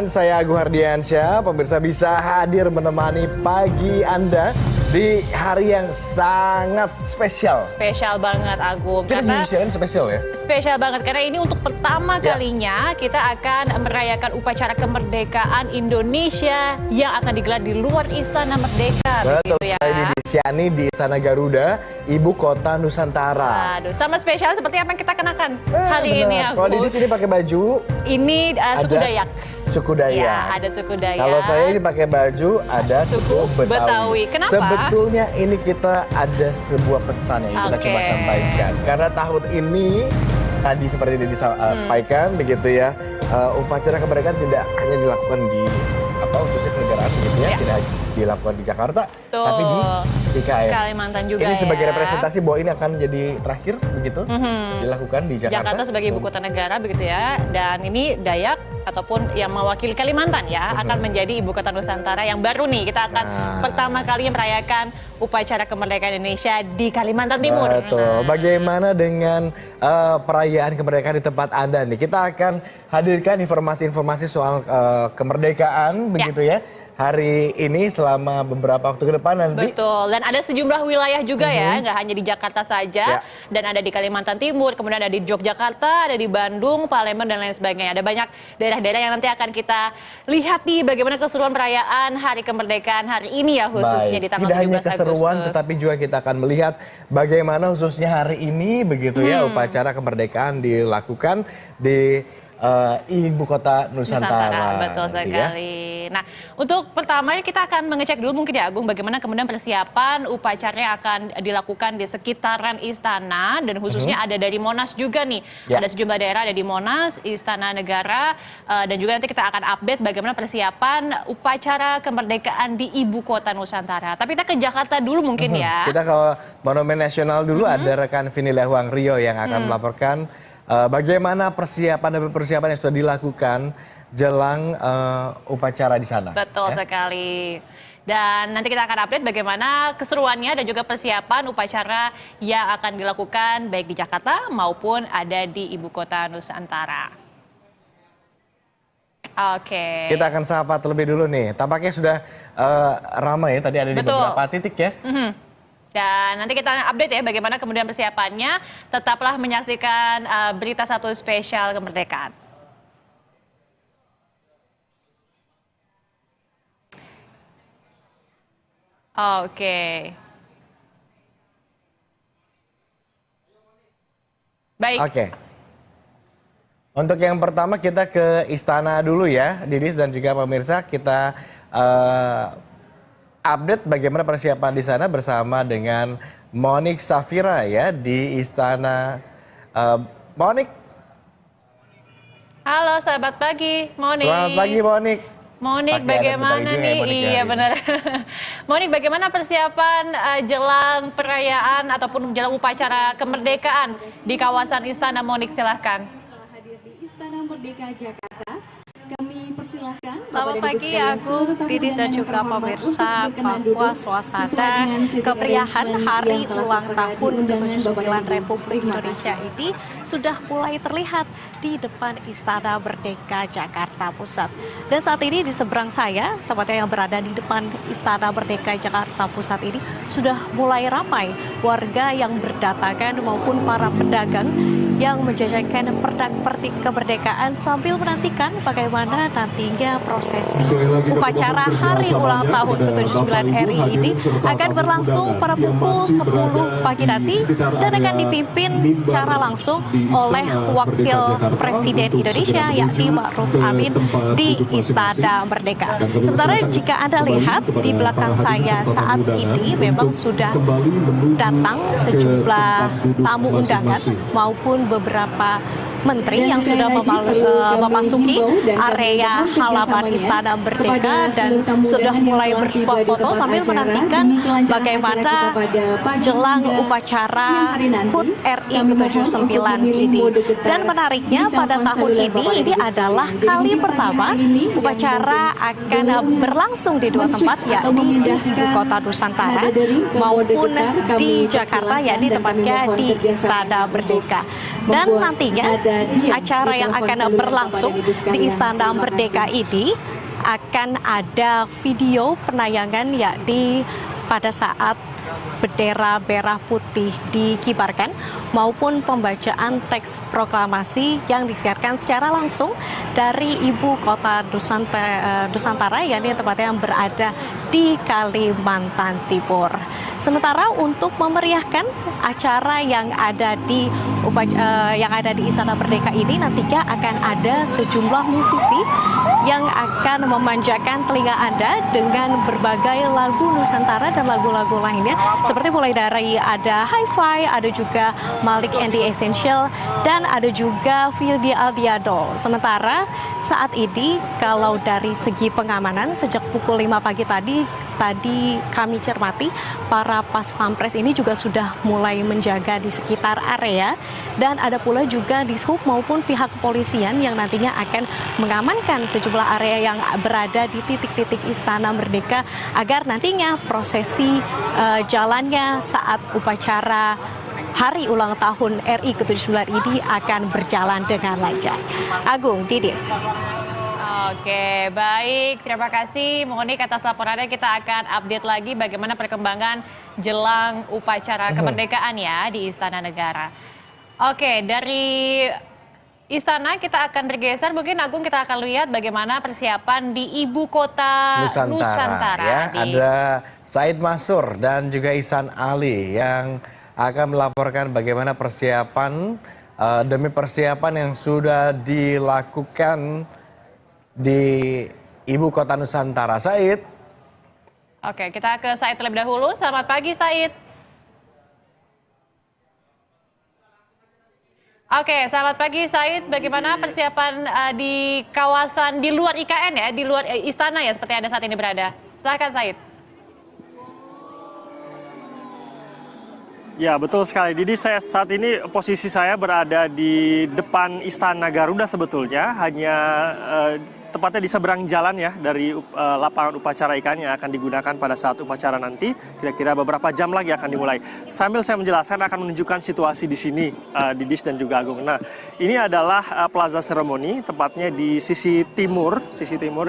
Saya Agung Hardiansyah, pemirsa bisa hadir menemani pagi Anda di hari yang sangat spesial. Spesial banget Agung. Kita diusiain spesial ya? Spesial banget karena ini untuk pertama kalinya kita akan merayakan upacara kemerdekaan Indonesia yang akan digelar di luar Istana Merdeka. Betul ya. sekali di Siani di Istana Garuda, Ibu Kota Nusantara. Aduh, sama spesial seperti apa yang kita kenakan hari ini Agung. Kalau di sini pakai baju, ini suku Dayak. Suku Dayak. Ya, ada suku Dayak. Kalau saya ini pakai baju ada suku Betawi. Kenapa? Sebetulnya ini kita ada sebuah pesan yang kita coba sampaikan. Karena tahun ini tadi seperti yang disampaikan begitu ya, upacara kemerdekaan tidak hanya dilakukan di khususnya kenegaraan begitu ya, tidak dilakukan di Jakarta, tapi di IKN. Kalimantan juga ini sebagai ya. representasi bahwa ini akan jadi terakhir begitu dilakukan di Jakarta. Jakarta sebagai ibu kota negara begitu ya, dan ini Dayak ataupun yang mewakili Kalimantan ya akan menjadi ibu kota Nusantara yang baru nih. Kita akan pertama kali merayakan upacara kemerdekaan Indonesia di Kalimantan Timur. Betul. Bagaimana dengan perayaan kemerdekaan di tempat Anda nih? Kita akan hadirkan informasi-informasi soal kemerdekaan begitu ya. Hari ini selama beberapa waktu ke depan nanti. Betul, dan ada sejumlah wilayah juga ya, nggak hanya di Jakarta saja, dan ada di Kalimantan Timur, kemudian ada di Yogyakarta, ada di Bandung, Palembang, dan lain sebagainya. Ada banyak daerah-daerah yang nanti akan kita lihat nih bagaimana keseruan perayaan Hari Kemerdekaan hari ini ya, khususnya di tanggal 17 Agustus. Tidak hanya keseruan, tetapi juga kita akan melihat bagaimana khususnya hari ini begitu ya, upacara kemerdekaan dilakukan di Ibu Kota Nusantara. Betul sekali. Nah, untuk pertama kita akan mengecek dulu mungkin ya Agung, bagaimana kemudian persiapan upacara yang akan dilakukan di sekitaran istana, dan khususnya ada dari Monas juga nih. Ada sejumlah daerah ada di Monas, Istana Negara, dan juga nanti kita akan update bagaimana persiapan upacara kemerdekaan di Ibu Kota Nusantara. Tapi kita ke Jakarta dulu mungkin ya. Kita ke Monumen Nasional dulu, ada rekan Vini Lewang Rio yang akan melaporkan bagaimana persiapan yang sudah dilakukan jelang upacara di sana. Betul sekali. Dan nanti kita akan update bagaimana keseruannya dan juga persiapan upacara yang akan dilakukan baik di Jakarta maupun ada di Ibu Kota Nusantara. Oke. Kita akan sapa terlebih dulu nih. Tampaknya sudah ramai ya, tadi ada di beberapa titik ya. Dan nanti kita update ya bagaimana kemudian persiapannya. Tetaplah menyaksikan berita satu spesial kemerdekaan. Oke. Baik. Oke. Untuk yang pertama kita ke istana dulu ya, Didis dan juga pemirsa. Kita update bagaimana persiapan di sana bersama dengan Monik Safira ya di istana. Monik. Halo, selamat pagi, Monik. Selamat pagi, Monik. Monik, bagaimana nih? Iya benar. Monik, bagaimana persiapan jelang perayaan ataupun jelang upacara kemerdekaan di kawasan Istana? Monik, silahkan. Hadir di Istana Merdeka Jakarta. Kami persilahkan. Selamat pagi Agung, Didis dan juga pemirsa, bahwa suasana kemeriahan hari ulang tahun ke-79 Republik Indonesia ini sudah mulai terlihat di depan Istana Merdeka Jakarta Pusat. Dan saat ini di seberang saya, tempatnya yang berada di depan Istana Merdeka Jakarta Pusat ini sudah mulai ramai warga yang berdatangan maupun para pedagang yang menjajakan pernak-pernik kemerdekaan sambil menantikan bagaimana nantinya prosesi upacara hari ulang tahun ke-79 RI ini akan berlangsung pada pukul 10 pagi nanti dan akan dipimpin secara langsung oleh Wakil Presiden Indonesia yakni Ma'ruf Amin di Istana Merdeka. Sementara jika Anda lihat di belakang saya saat ini memang sudah datang sejumlah tamu undangan maupun beberapa menteri yang sudah memasuki area halaman Istana Merdeka dan sudah mulai bersuap foto sambil menantikan bagaimana jelang upacara HUT RI ke-79 ini. Dan menariknya pada tahun ini adalah kali pertama upacara akan berlangsung di dua tempat, yakni di Ibu Kota Nusantara maupun di Jakarta, yakni tepatnya di Istana Merdeka. Dan nantinya acara yang akan berlangsung di Istana Merdeka ini akan ada video penayangan yakni pada saat bendera merah putih dikibarkan maupun pembacaan teks proklamasi yang disiarkan secara langsung dari ibu kota Nusantara yakni tempatnya yang berada di Kalimantan Timur. Sementara untuk memeriahkan acara yang ada di Istana Merdeka ini nantinya akan ada sejumlah musisi yang akan memanjakan telinga Anda dengan berbagai lagu Nusantara dan lagu-lagu lainnya seperti mulai dari ada Hi-Fi, ada juga Malik and the Essential, dan ada juga Fildi Aldiado. Sementara saat ini kalau dari segi pengamanan sejak pukul 5 pagi tadi kami cermati para pas pampres ini juga sudah mulai menjaga di sekitar area, dan ada pula juga dishub maupun pihak kepolisian yang nantinya akan mengamankan sejumlah area yang berada di titik-titik Istana Merdeka agar nantinya prosesi jalannya saat upacara Hari Ulang Tahun RI ke-79 ini akan berjalan dengan lancar. Agung, Didis. Oke, baik. Terima kasih Monik atas laporannya. Kita akan update lagi bagaimana perkembangan jelang upacara kemerdekaan ya di Istana Negara. Oke, dari Istana kita akan bergeser. Mungkin Agung kita akan lihat bagaimana persiapan di ibu kota Nusantara. Ya. Ada Said Masur dan juga Ihsan Ali yang akan melaporkan bagaimana persiapan demi persiapan yang sudah dilakukan di ibu kota Nusantara. Said. Oke, kita ke Said terlebih dahulu. Selamat pagi, Said. Oke, selamat pagi, Said. Bagaimana persiapan di kawasan di luar IKN ya, di luar istana ya, seperti Anda saat ini berada? Silakan, Said. Ya, betul sekali. Jadi saat ini posisi saya berada di depan Istana Garuda sebetulnya, hanya tepatnya di seberang jalan ya dari lapangan upacara IKN yang akan digunakan pada saat upacara nanti. Kira-kira beberapa jam lagi akan dimulai. Sambil saya menjelaskan akan menunjukkan situasi di sini, Didis dan juga Agung. Nah, ini adalah Plaza Seremoni, tepatnya di sisi timur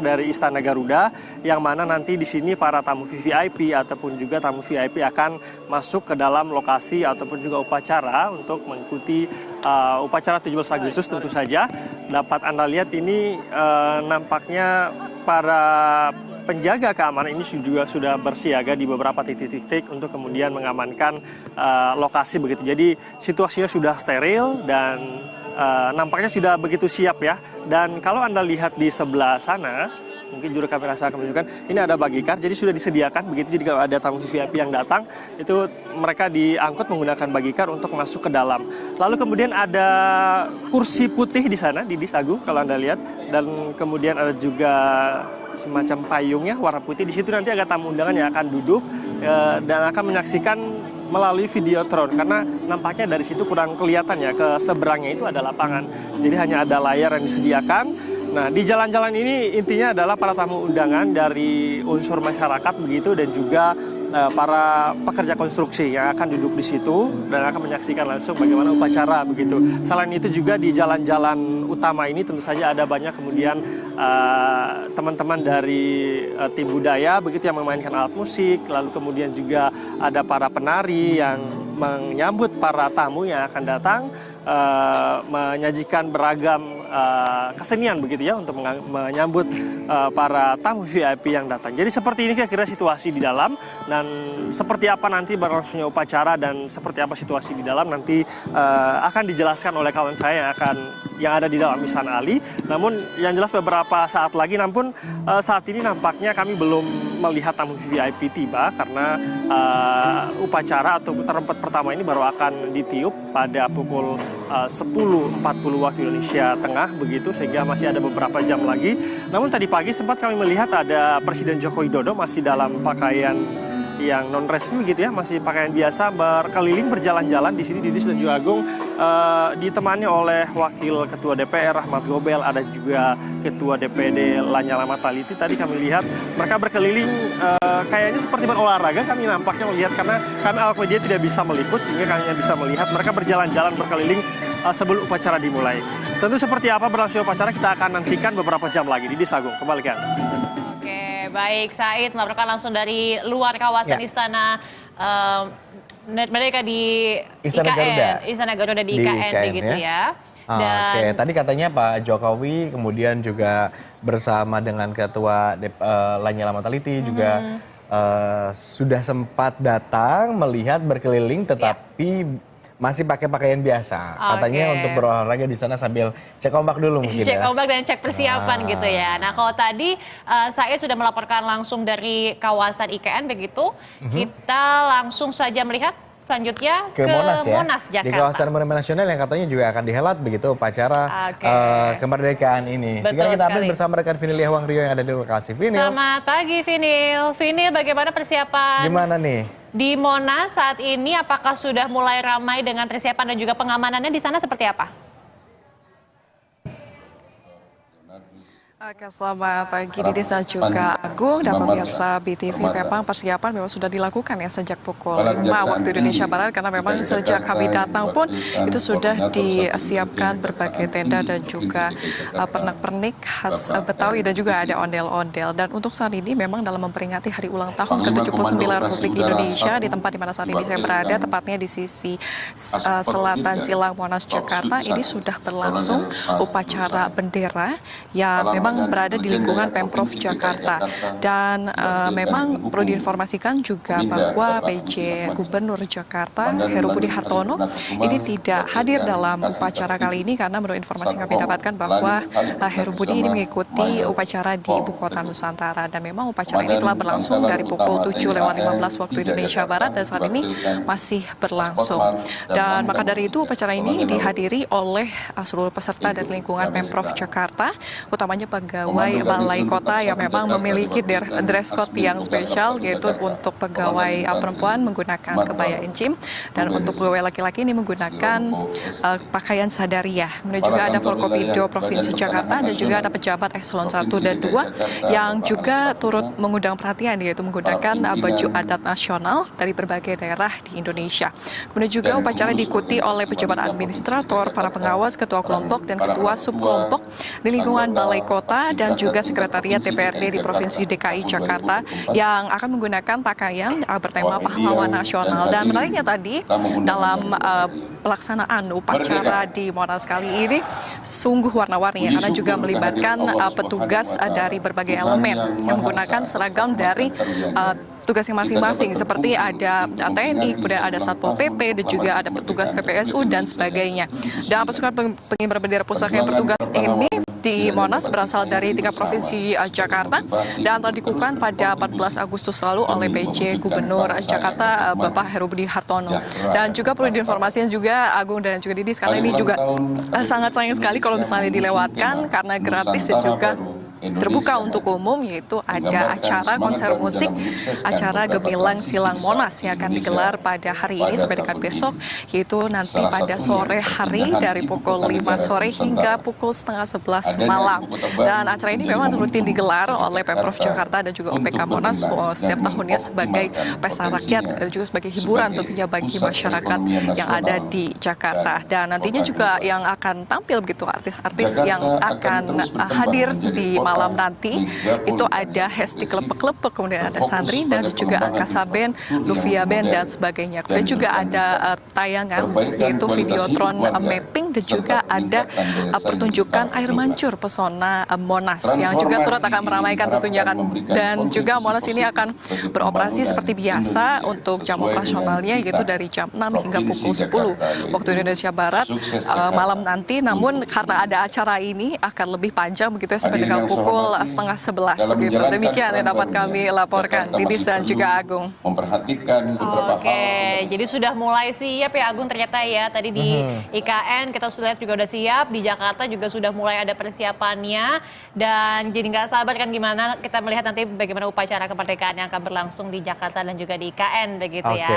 dari Istana Garuda, yang mana nanti di sini para tamu VVIP ataupun juga tamu VIP akan masuk ke dalam lokasi ataupun juga upacara untuk mengikuti upacara 17 Agustus tentu saja. Dapat Anda lihat ini nampaknya para penjaga keamanan ini juga sudah bersiaga di beberapa titik-titik untuk kemudian mengamankan lokasi begitu. Jadi situasinya sudah steril dan nampaknya sudah begitu siap ya. Dan kalau Anda lihat di sebelah sana, mungkin juru kamera saya akan menunjukkan, ini ada bagikar, jadi sudah disediakan begitu. Jadi kalau ada tamu VIP yang datang, itu mereka diangkut menggunakan bagikar untuk masuk ke dalam. Lalu kemudian ada kursi putih di sana, di Sagu kalau Anda lihat, dan kemudian ada juga semacam payungnya warna putih. Di situ nanti ada tamu undangan yang akan duduk dan akan menyaksikan melalui videotron, karena nampaknya dari situ kurang kelihatan ya, ke seberangnya itu ada lapangan. Jadi hanya ada layar yang disediakan. Nah, di jalan-jalan ini intinya adalah para tamu undangan dari unsur masyarakat begitu, dan juga para pekerja konstruksi yang akan duduk di situ dan akan menyaksikan langsung bagaimana upacara begitu. Selain itu juga di jalan-jalan utama ini tentu saja ada banyak kemudian teman-teman dari tim budaya begitu yang memainkan alat musik, lalu kemudian juga ada para penari yang menyambut para tamu yang akan datang, menyajikan beragam kesenian begitu ya untuk menyambut para tamu VIP yang datang. Jadi seperti ini kira-kira situasi di dalam, dan seperti apa nanti berlangsungnya upacara dan seperti apa situasi di dalam nanti akan dijelaskan oleh kawan saya yang ada di dalam Ihsan Ali. Namun yang jelas beberapa saat lagi, namun saat ini nampaknya kami belum melihat tamu VIP tiba karena upacara atau trompet pertama ini baru akan ditiup pada pukul 10.40 waktu Indonesia Tengah begitu, sehingga masih ada beberapa jam lagi. Namun tadi pagi sempat kami melihat ada Presiden Joko Widodo masih dalam pakaian yang non resmi gitu ya, masih pakaian biasa berkeliling berjalan-jalan di sini Didis dan juga Agung, ditemani oleh Wakil Ketua DPR Rahmat Gobel, ada juga Ketua DPD Lanyala Mataliti. Tadi kami lihat mereka berkeliling kayaknya seperti berolahraga, kami nampaknya melihat karena kami awak media tidak bisa meliput sehingga kami hanya bisa melihat mereka berjalan-jalan berkeliling sebelum upacara dimulai. Tentu seperti apa berlangsung upacara kita akan nantikan beberapa jam lagi. Didis, Agung, kembali ke Anda. Oke, baik Said melaporkan langsung dari luar kawasan Istana mereka di Istana IKN, Garuda. Istana Garuda di IKN begitu ya. Dan Oke, tadi katanya Pak Jokowi kemudian juga bersama dengan Ketua Lanyala Mataliti juga sudah sempat datang melihat berkeliling, tetapi masih pakai pakaian biasa. Katanya untuk berolahraga di sana sambil cek ombak dulu mungkin cek ya. ombak dan cek persiapan gitu ya. Nah kalau tadi saya sudah melaporkan langsung dari kawasan IKN begitu, kita langsung saja melihat selanjutnya ke Monas, Jakarta. Di kawasan Monumen Nasional yang katanya juga akan dihelat begitu upacara kemerdekaan ini. Sekarang kita update bersama rekan Vinil Yahwang Rio yang ada di lokasi. Vinil. Selamat pagi Vinil. Vinil, bagaimana persiapan? Gimana nih? Di Monas saat ini apakah sudah mulai ramai dengan persiapan dan juga pengamanannya di sana seperti apa? Oke, selamat pagi Didis dan juga Agung dan pemirsa BTV. Memang persiapan memang sudah dilakukan ya sejak pukul 5 waktu Indonesia Barat, karena memang sejak kami datang pun itu sudah disiapkan berbagai tenda dan juga pernak-pernik khas Betawi dan juga ada ondel-ondel. Dan untuk saat ini memang dalam memperingati hari ulang tahun ke-79 Republik Indonesia di tempat di mana saat ini saya berada, tepatnya di sisi selatan Silang Monas Jakarta, ini sudah berlangsung upacara bendera yang memang berada di lingkungan Pemprov Jakarta. Dan memang perlu diinformasikan juga bahwa PJ Gubernur Jakarta Heru Budi Hartono ini tidak hadir dalam upacara kali ini, karena menurut informasi yang kami dapatkan bahwa Heru Budi ini mengikuti upacara di Ibu Kota Nusantara. Dan memang upacara ini telah berlangsung dari pukul 7:15 waktu Indonesia Barat dan saat ini masih berlangsung. Dan maka dari itu upacara ini dihadiri oleh seluruh peserta dari lingkungan Pemprov Jakarta, utamanya pegawai balai kota yang memang memiliki dress code yang spesial, yaitu untuk pegawai perempuan menggunakan kebaya encim dan untuk pegawai laki-laki ini menggunakan pakaian sadaria. Kemudian juga ada Forkopimda Provinsi Jakarta dan juga ada pejabat eselon 1 dan 2 yang juga turut mengundang perhatian, yaitu menggunakan baju adat nasional dari berbagai daerah di Indonesia. Kemudian juga upacara diikuti oleh pejabat administrator, para pengawas, ketua kelompok dan ketua subkelompok di lingkungan balai kota dan juga sekretariat DPRD di Provinsi DKI Jakarta yang akan menggunakan pakaian bertema pahlawan nasional. Dan menariknya tadi dalam pelaksanaan upacara di Monas kali ini sungguh warna-warni ya, karena juga melibatkan petugas dari berbagai elemen yang menggunakan seragam dari tugasnya masing-masing, seperti ada TNI, kemudian ada Satpol PP, dan juga ada petugas PPSU dan sebagainya. Dan pasukan pengibar bendera pusaka yang bertugas ini di Monas berasal dari tingkat Provinsi Jakarta dan telah dikukuhkan pada 14 Agustus lalu oleh PJ Gubernur Jakarta Bapak Heru Budi Hartono. Dan juga perlu diinformasikan juga Agung dan juga Didis, karena ini juga sangat sayang sekali kalau misalnya dilewatkan karena gratis dan juga terbuka untuk umum, yaitu ada acara konser musik, acara Gemilang Silang Monas yang akan digelar pada hari ini sampai dengan besok, yaitu nanti pada sore hari dari pukul 5 sore hingga pukul setengah 11 malam. Dan acara ini memang rutin digelar oleh Pemprov Jakarta dan juga OPK Monas setiap tahunnya sebagai pesta rakyat dan juga sebagai hiburan tentunya bagi masyarakat yang ada di Jakarta. Dan nantinya juga yang akan tampil begitu artis-artis yang akan hadir di malam nanti itu ada Hesti Klepek-Klepek, kemudian ada Sandrina dan juga Angkasa Band, Luvia Band dan sebagainya. Kemudian juga ada tayangan yaitu videotron mapping dan juga ada pertunjukan air mancur pesona Monas yang juga turut akan meramaikan tentunya kan. Dan juga Monas ini akan beroperasi seperti biasa untuk jam operasionalnya, yaitu dari jam 6 hingga pukul 10 waktu Indonesia Barat malam nanti. Namun karena ada acara ini akan lebih panjang begitu ya, sampai dengan pukul pukul 10:30 begitu. Demikian yang dapat kami laporkan, Didis dan juga Agung. Memperhatikan beberapa hal. Jadi sudah mulai siap ya Agung ternyata ya. Tadi di IKN kita sudah lihat juga udah siap, di Jakarta juga sudah mulai ada persiapannya. Dan jadi nggak sabar kan gimana kita melihat nanti bagaimana upacara kemerdekaan yang akan berlangsung di Jakarta dan juga di IKN begitu ya.